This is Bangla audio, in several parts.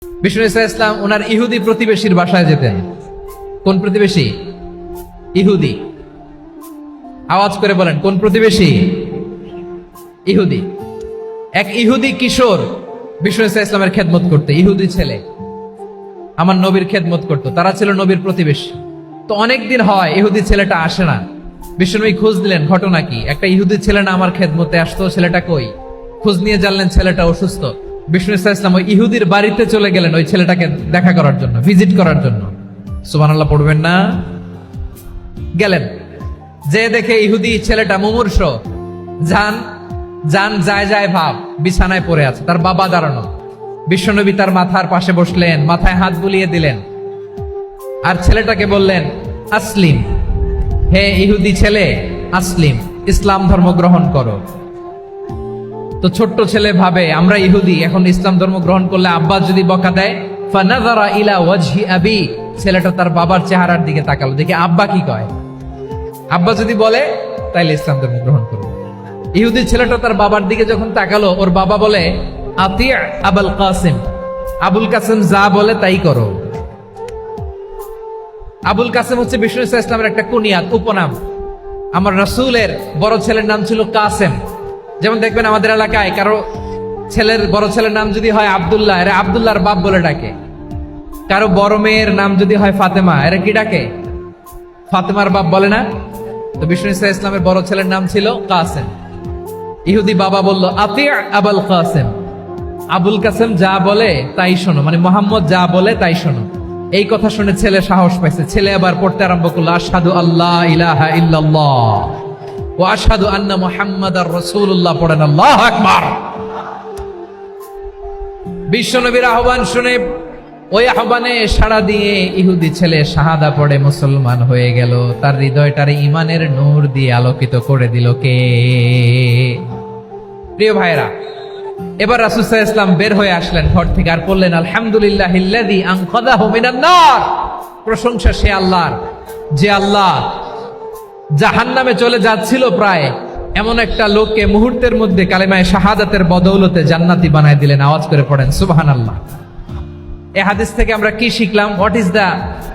বিষ্ণু ইসলাম ওনার ইহুদি প্রতিবেশীর বাসায় যেতেন। কোন প্রতিবেশী? ইহুদি। আওয়াজ করে বলেন, কোন প্রতিবেশী? ইহুদি। এক ইহুদি কিশোর বিষ্ণু ইসলামের খেদমত করতে, ইহুদি ছেলে আমার নবীর খেদমত করতো, তারা ছিল নবীর প্রতিবেশী। তো অনেকদিন হয় ইহুদি ছেলেটা আসে না। বিষ্ণুনবী খোঁজ দিলেন, ঘটনা কি? একটা ইহুদি ছেলে না আমার খেদমতে আসতো, ছেলেটা কই? খোঁজ নিয়ে জানলেন ছেলেটা অসুস্থ। বিষ্ণু ইসলাম ওই ইহুদির বাড়িতে চলে গেলেন ওই ছেলেটাকে দেখা করার জন্য, ভিজিট করার জন্য। সুবহানাল্লাহ পড়বেন না? গেলেন, যে দেখে ইহুদি ছেলেটা মুমূর্ষ, জান জান যায় যায় ভাব, বিছানায় পড়ে আছে, তার বাবা দাঁড়ানো। বিশ্বনবী তার মাথার পাশে বসলেন, মাথায় হাত বুলিয়ে দিলেন, আর ছেলেটাকে বললেন, আসলিম, হে ইহুদি ছেলে, আসলিম, ইসলাম ধর্ম গ্রহণ করো। তো ছোট্ট ছেলে ভাবে আমরা ইহুদি, এখন ইসলাম ধর্ম গ্রহণ করলে আব্বা যদি বকা দেয়। ফানাযারা ইলা ওয়াজহি আবি, ছেলেটা তার বাবার চেহারার দিকে তাকালো, দেখে আব্বা কি কয়। আব্বা যদি বলে তাইলে ইসলাম ধর্ম গ্রহণ করবে। ইহুদি ছেলেটা তার বাবার দিকে যখন তাকালো, ওর বাবা বলে, আতি আবুল কাসিম, আবুল কাসিম যা বলে তাই করো। আবুল কাসিম হচ্ছে বিষ্ণু ইসলামের একটা কুনিয়াত, উপনাম। আমার রাসূলের বড় ছেলের নাম ছিল কাসেম। যেমন দেখবেন আমাদের এলাকায় কারো ছেলের বড় ছেলের নাম যদি হয় আব্দুল্লাহ, এরা আব্দুল্লাহর বাপ বলে ডাকে। কারো বড় মেয়ের নাম যদি হয় ফাতেমা, এরা কি ডাকে? ফাতেমার বাপ বলে না? তো বিষ্ণু ইসলামের বড় ছেলের নাম ছিল কাসেম। ইহুদি বাবা বলল, আতি আবুল কাসেম, আবুল কাসেম যা বলে তাই শোনো, মানে মোহাম্মদ যা বলে তাই শোনো। এই কথা শুনে ছেলে সাহস পাইছে। ছেলে আবার পড়তে আরম্ভ করলো, আশহাদু আল্লাহ ইলাহা ইল্লাল্লাহ ওয়া আশহাদু আন্না মুহাম্মাদার রাসূলুল্লাহ। পড়েন আল্লাহু আকবার। বিশ্বনবীর আহ্বান শুনে, ওই আহ্বানে সাড়া দিয়ে ইহুদি ছেলে শাহাদা পড়ে মুসলমান হয়ে গেল। তার হৃদয়টারে ঈমানের নূর দিয়ে আলোকিত করে দিল কে? প্রিয় ভাইরা, এবার রাসূল সাল্লাল্লাহু আলাইহি ওয়াসাল্লাম বের হয়ে আসলেন ঘর থেকে, আর বললেন, আলহামদুলিল্লাহিল্লাযী আনকাযাহু মিনান নার। প্রশংসা সে আল্লাহর, যে আল্লাহ জাহান্নামে চলে যাচ্ছিল প্রায় এমন একটা লোককে মুহূর্তের মধ্যে কালেমায়ে শাহাদাতের বদৌলতে জান্নাতি বানায় দিলেন। আওয়াজ করে পড়েন সুবহানাল্লাহ। এই হাদিস থেকে আমরা কি শিখলাম? What is the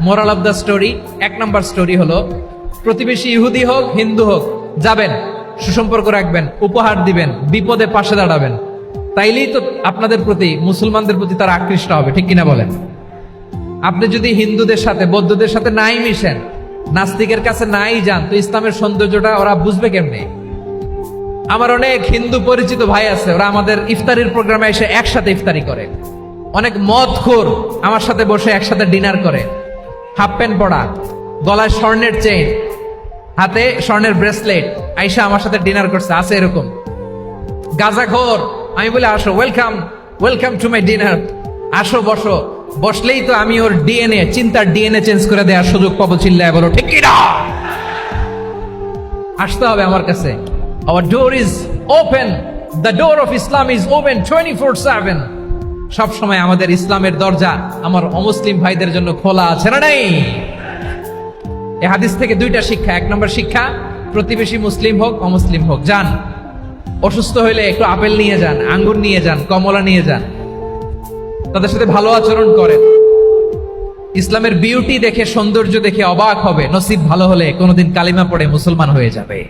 moral of the story? এক নাম্বার স্টোরি হলো, প্রতিবেশী ইহুদি হোক হিন্দু হোক, যাবেন, সুসম্পর্ক রাখবেন, উপহার দিবেন, বিপদে পাশে দাঁড়াবেন। তাইলেই তো আপনাদের প্রতি, মুসলমানদের প্রতি তারা আকৃষ্ট হবে, ঠিক কিনা বলেন? আপনি যদি হিন্দুদের সাথে বৌদ্ধদের সাথে নাই মিশেন, নাস্তিকের কাছে নাই যান, তো ইসলামের সৌন্দর্যটা ওরা বুঝবে কেমনে? আমার অনেক হিন্দু পরিচিত ভাই আছে, ওরা আমাদের ইফতারির প্রোগ্রামে এসে একসাথে ইফতারি করে। অনেক মদখোর আমার সাথে বসে একসাথে ডিনার করে, হাফ প্যান্ট পরা, গলায় স্বর্ণের চেইন, হাতে স্বর্ণের ব্রেসলেট, আইসা আমার সাথে ডিনার করছে, আছে এরকম। গাঁজাখোর, আমি বলি আসো, welcome welcome to my dinner, আসো বসো। বসলেই তো আমি ওর ডিএনএ, চিন্তার ডিএনএ চেঞ্জ করে দেওয়ার সুযোগ পাবো। চিল্লায় বলো ঠিক কিনা? আসতে হবে আমার কাছে। Our door is open. The door of Islam is open 24/7. সব সময় আমাদের ইসলামের দরজা আমার অমুসলিম ভাইদের জন্য খোলা আছে না নাই? এই হাদিস থেকে দুইটা শিক্ষা। এক নম্বর শিক্ষা, প্রতিবেশী মুসলিম হোক অমুসলিম হোক, যান, অসুস্থ হইলে একটু আপেল নিয়ে যান, আঙ্গুর নিয়ে যান, কমলা নিয়ে যান, তাদের সাথে ভালো আচরণ করেন। ইসলামের বিউটি দেখে, সৌন্দর্য দেখে অবাক হবে, নসিব ভালো হলে কোনোদিন কালিমা পড়ে মুসলমান হয়ে যাবে।